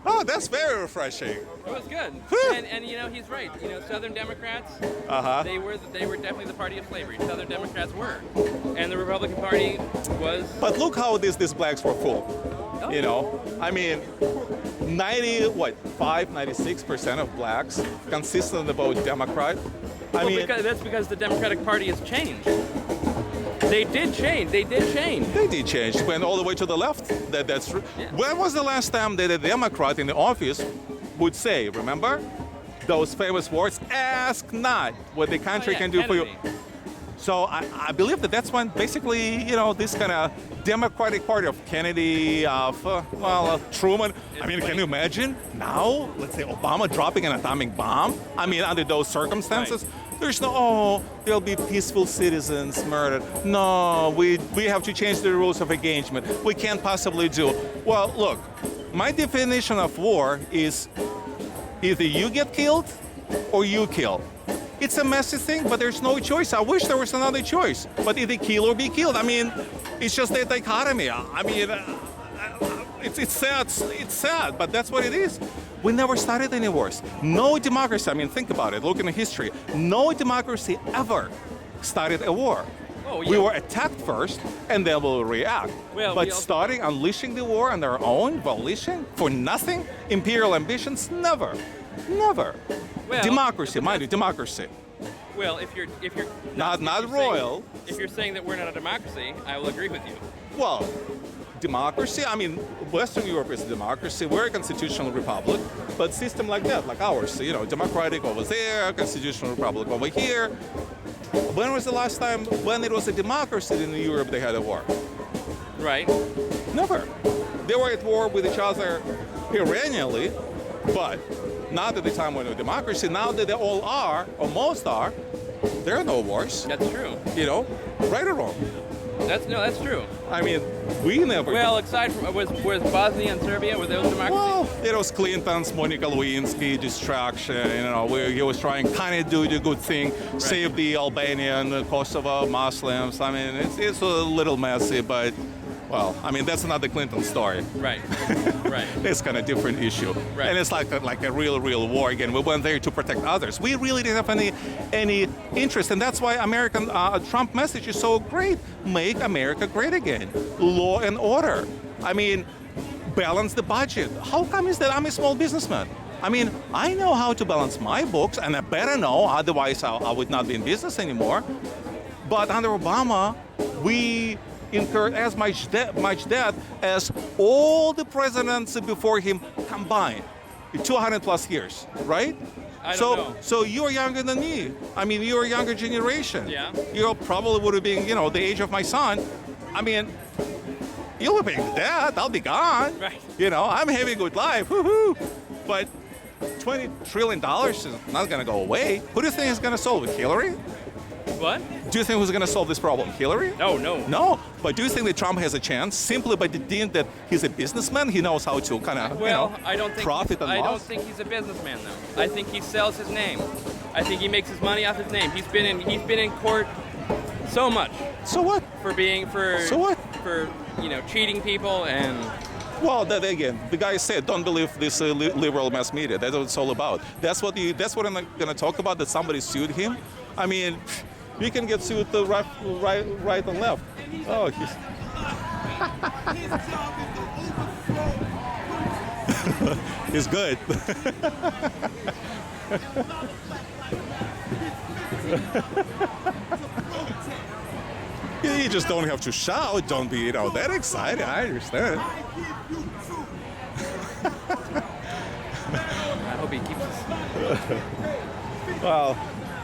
Oh, that's very refreshing. It was good. And he's right. Southern Democrats, they were definitely the party of slavery. Southern Democrats were. And the Republican Party was... But look how these blacks were fooled. Oh. I mean, 96% of blacks consistently vote Democrat. That's because the Democratic Party has changed. They did change. They did change. Went all the way to the left. That's true. Yeah. When was the last time that a Democrat in the office would say, remember, those famous words, ask not what the country can do for you. So I believe that's when basically, this kind of Democratic Party of Kennedy, of Truman. Can you imagine now, let's say Obama dropping an atomic bomb? Under those circumstances, there's there'll be peaceful citizens murdered. No, we have to change the rules of engagement. We can't possibly do. Well, look, my definition of war is either you get killed or you kill. It's a messy thing, but there's no choice. I wish there was another choice, but either kill or be killed. It's just a dichotomy. It's sad. It's sad, but that's what it is. We never started any wars. No democracy. Think about it. Look in the history. No democracy ever started a war. Oh, yeah. We were attacked first, and then we'll react. But starting unleashing the war on their own volition for nothing, imperial ambitions, never. Well, democracy, mind you, democracy. Well, if you're not royal. If you're saying that we're not a democracy, I will agree with you. Well, democracy. Western Europe is a democracy. We're a constitutional republic, but system like that, like ours, democratic over there, constitutional republic over here. When was the last time when it was a democracy in Europe they had a war? Right. Never. They were at war with each other perennially, but not at the time when it was democracy. Now that they all are, or most are, there are no wars. That's true. Right or wrong? That's true. We never. Well, aside from was Bosnia and Serbia, were those democracies? Well, it was Clinton's, Monica Lewinsky distraction. He was trying kind of do the good thing, right. Save the Albanian, Kosovo Muslims. It's a little messy, but. Well, that's not the Clinton story. Right. It's kind of different issue. Right. And it's like a real war again. We went there to protect others. We really didn't have any interest. And that's why American Trump message is so great. Make America great again. Law and order. Balance the budget. How come is that I'm a small businessman? I know how to balance my books, and I better know, otherwise I would not be in business anymore. But under Obama, we incurred as much debt as all the presidents before him combined, 200 plus years, right? I don't know. So you're younger than me. You're a younger generation. Yeah. You probably would have been, the age of my son. You'll be paying debt. I'll be gone. Right. I'm having a good life. Woohoo! But $20 trillion is not going to go away. Who do you think is going to solve it? Hillary? What? Do you think who's going to solve this problem? Hillary? No. No. But do you think that Trump has a chance simply by the thing that he's a businessman? He knows how to kind of, profit and loss? I don't think he's a businessman, though. I think he sells his name. I think he makes his money off his name. He's been in court so much. So what? So what? For cheating people and. Well, that again, the guy said, don't believe this liberal mass media. That's what it's all about. That's what I'm going to talk about. That somebody sued him. You can get sued the right and left. Oh, he's good. You just don't have to shout. Don't be, that excited. I understand. I hope he keeps us. Well.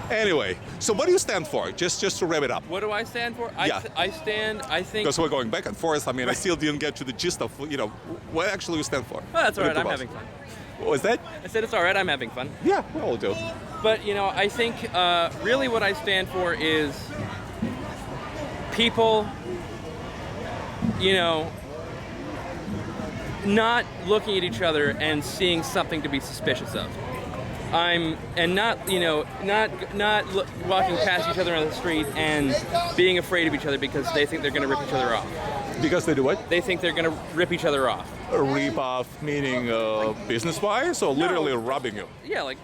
Anyway, so what do you stand for? Just to wrap it up. What do I stand for? Yeah. I think... Because we're going back and forth. I still didn't get to the gist of, what actually you stand for. Oh, that's all right. I'm having fun. What was that? I said it's all right. I'm having fun. Yeah, we all do. But, I think really what I stand for is people, not looking at each other and seeing something to be suspicious of. Not walking past each other on the street and being afraid of each other because they think they're going to rip each other off. Because they do what? They think they're going to rip each other off. Rip-off meaning business-wise, or literally robbing you? Yeah, like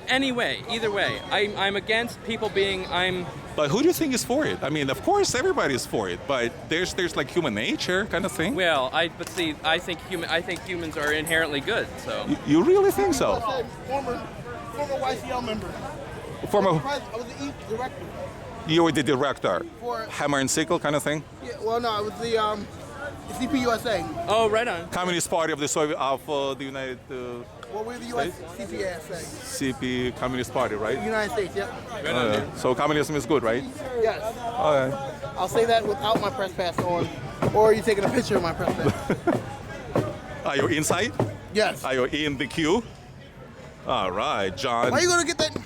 any way, either way. I'm against people being. But who do you think is for it? I mean, of course, everybody's for it, but there's like human nature kind of thing. Well, I think humans are inherently good. So. You really think so? Former YCL member. Former. I was the director. You were the director. For Hammer and sickle kind of thing. Yeah, well, no, I was the CPUSA. Oh, right on. Communist Party of the Soviet the United. Well, we're the US CPUSA. CP Communist Party, right? United States, yeah. Right on, dude. So communism is good, right? Yes. All right. I'll say that without my press pass on, or are you taking a picture of my press pass? Are you inside? Yes. Are you in the queue? All right, John. Why are you gonna get that?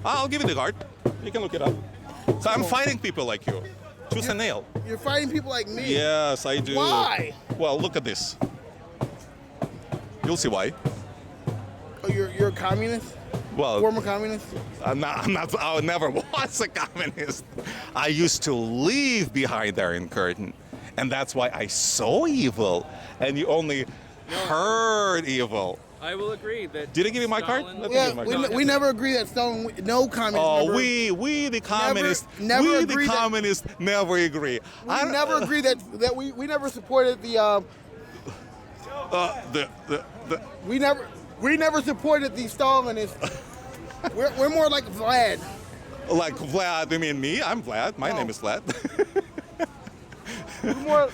I'll give you the card. You can look it up. So I'm fighting people like you. Tooth and nail. You're fighting people like me. Yes, I do. Why? Well, look at this. You'll see why. Oh, you're a communist? Well, Former communist? I never was a communist. I used to live behind the Iron Curtain, and that's why I saw evil, and you only heard evil. I will agree that. Did I give you my card? Stalin- Let me give Yeah, you my card. we never agree that Stalin, no communist. Oh, member- we the communists, never we the agree that- communists never agree. We never agree that we never supported the we never supported the Stalinists. we're more like Vlad. Like Vlad, you mean me? I'm Vlad. My No. name is Vlad.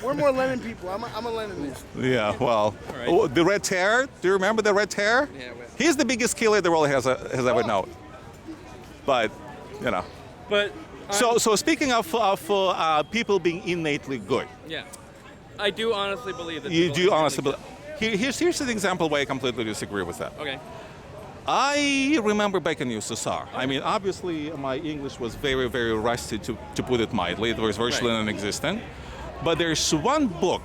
We're more Lenin people. I'm a Leninist. Yeah, well, right. oh, the Red Terror. Do you remember the Red Terror? Yeah, well- He's the biggest killer the world has ever known. But, you know. But. So speaking of people being innately good, Yeah. I do honestly believe that. you people do are honestly innately believe. Here's an example why I completely disagree with that. good. Okay. I remember back in USSR. I mean, obviously, my English was very, very rusty, to put it mildly. It was virtually Right. non-existent. But there's one book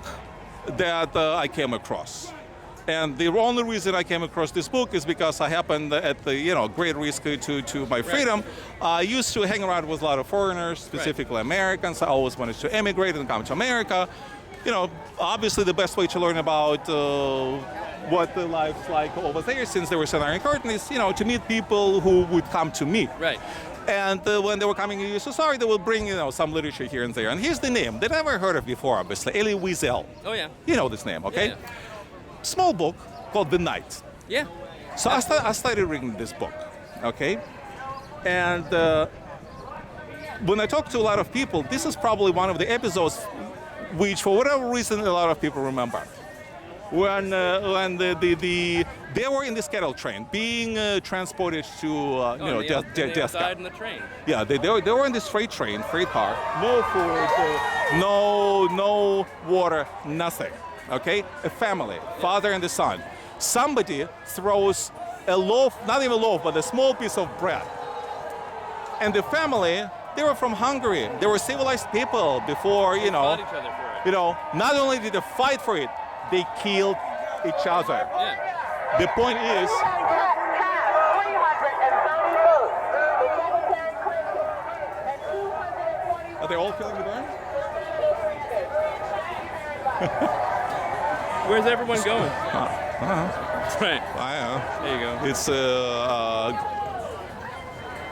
that I came across. And the only reason I came across this book is because I happened at the great risk to my freedom. I used to hang around with a lot of foreigners, specifically Americans. I always wanted to emigrate and come to America. Obviously the best way to learn about what the life's like over there, since there was an Iron Curtain, is to meet people who would come to me. Right. And when they were coming to USSR, they would bring some literature here and there. And here's the name that I never heard of before, obviously, Elie Wiesel. Oh yeah. You know this name, okay? Yeah. Small book called The Night. Yeah. So I started reading this book, okay? And when I talk to a lot of people, this is probably one of the episodes which, for whatever reason, a lot of people remember. When they were in this cattle train, being transported to They death died in the train. Yeah, they were in this freight car, no food, no water, nothing. Okay, a family, father and the son. Somebody throws a loaf, not even a loaf, but a small piece of bread. And the family, they were from Hungary. They were civilized people before, Fought each other for it. not only did they fight for it, they killed each other. Yeah. The point is, are they all killing the barn? Where's everyone going? Right. I know. There you go. It's a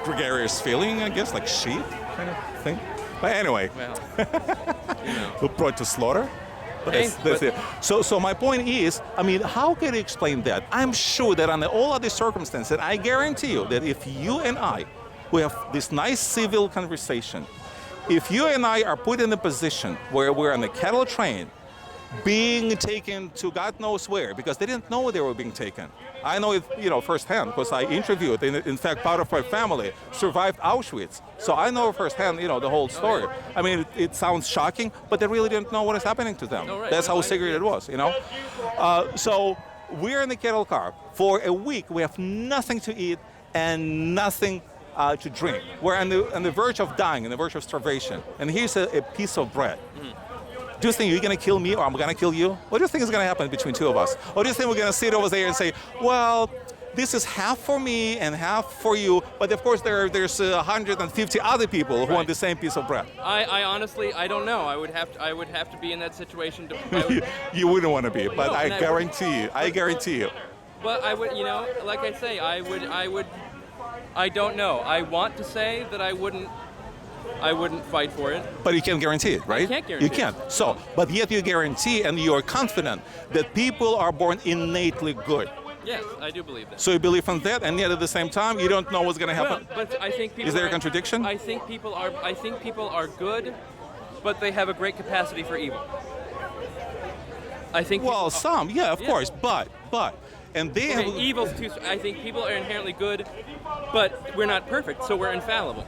gregarious feeling, I guess, like sheep kind of thing. But anyway, Well, brought to slaughter. But Hey, that's it. So my point is, I mean, how can you explain that? I'm sure that under all other circumstances, I guarantee you that if you and I, we have this nice civil conversation, if you and I are put in a position where we're on a cattle train, being taken to God knows where, because they didn't know they were being taken. I know it, firsthand, because I interviewed. In fact, part of my family survived Auschwitz, so I know firsthand, the whole story. I mean, it sounds shocking, but they really didn't know what is happening to them. Oh, right. That's No, how I secret agree. it was, So we're in the cattle car for a week. We have nothing to eat and nothing to drink. We're on the verge of dying, on the verge of starvation, and here's a piece of bread. Do you think you're going to kill me or I'm going to kill you? What do you think is going to happen between two of us? Or do you think we're going to sit over there and say, well, this is half for me and half for you, but of course there's 150 other people who want the same piece of bread. I honestly, I don't know. I would have to be in that situation. You wouldn't want to be, but No, I and I guarantee you. But I would, like I say, I don't know. I want to say that I wouldn't fight for it. But you can't guarantee it, right? I can't guarantee You can't. So, but yet you guarantee and you are confident that people are born innately good. Yes, I do believe that. So you believe in that, and yet at the same time, you don't know what's going to happen. Well, but I think people Is there a contradiction? I think people are good, but they have a great capacity for evil. I think. Well, some, yeah, of course, but, and they okay, have. evil's too. I think people are inherently good, but we're not perfect, so we're infallible.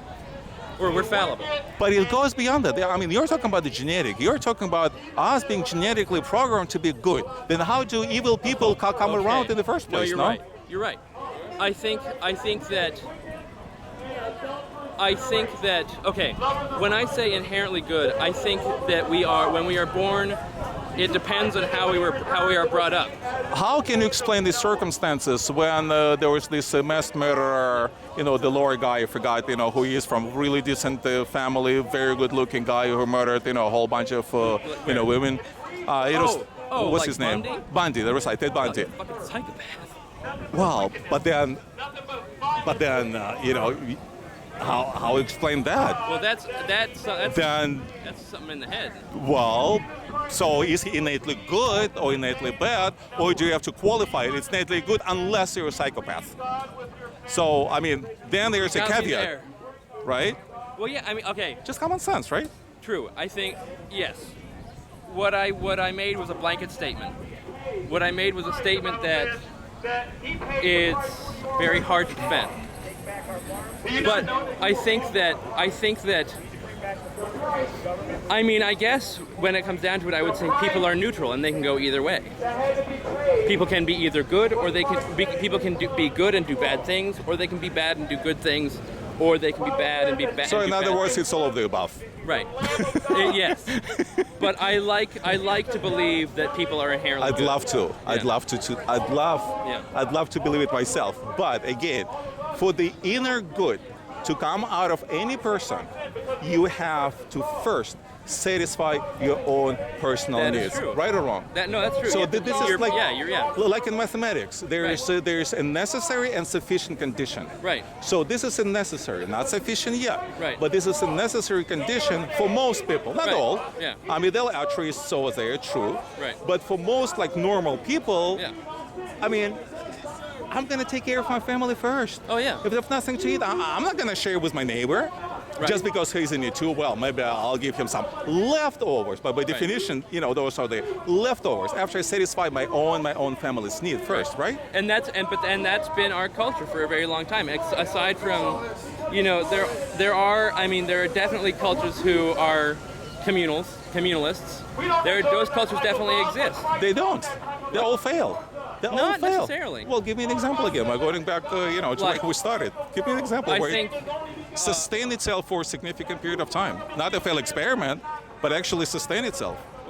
Or we're fallible. But it goes beyond that. I mean, you're talking about the genetic. You're talking about us being genetically programmed to be good. Then how do evil people come around in the first place? No, you're right. You're right. I think that. Okay, when I say inherently good, I think that when we are born, it depends on how we are brought up. How can you explain the circumstances when there was this mass murderer, the lower guy, I forgot, who he is, from really decent family, very good-looking guy who murdered, a whole bunch of, women. What's like his name? Bundy? Bundy. That was right, Ted Bundy. Fucking psychopath. Well, but then, how explain that? Well, that's something in the head. Well, so is he innately good or innately bad, or do you have to qualify it? It's innately good unless you're a psychopath. So, I mean, then there's a caveat, right? Well, yeah, I mean, okay. Just common sense, right? True. I think, yes. What I made was a blanket statement. What I made was a statement that it's very hard to defend. But I think that I guess when it comes down to it, I would say people are neutral and they can go either way. People can be either good, or people can be good and do bad things, or they can be bad and do good things, or they can be bad and be bad. So in other words, things. it's all of the above. Right. Yes. But I like to believe that people are inherently good. I'd love to. I'd love to believe it myself. But again, for the inner good to come out of any person, you have to first satisfy your own personal That needs, is true. right or wrong? No, that's true. So this is like in mathematics. There's a necessary and sufficient condition. Right. So this is a necessary, not sufficient yet. Right. But this is a necessary condition for most people, not Right. all. Yeah. I mean, there are altruists, so they are true. Right. But for most normal people, Yeah. I mean, I'm gonna take care of my family first. Oh yeah. If there's nothing to eat, I'm not gonna share with my neighbor. Right. Just because he's in it too, well, maybe I'll give him some leftovers. But by definition, those are the leftovers. After I satisfy my own family's need first, right? And that's been our culture for a very long time. Aside from, there are definitely cultures who are communalists. Those cultures definitely exist. They don't. They all fail. Not necessarily. Well, give me an example again. We're going back to where we started. Give me an example where it sustained itself for a significant period of time. Not a failed experiment, but actually sustain itself.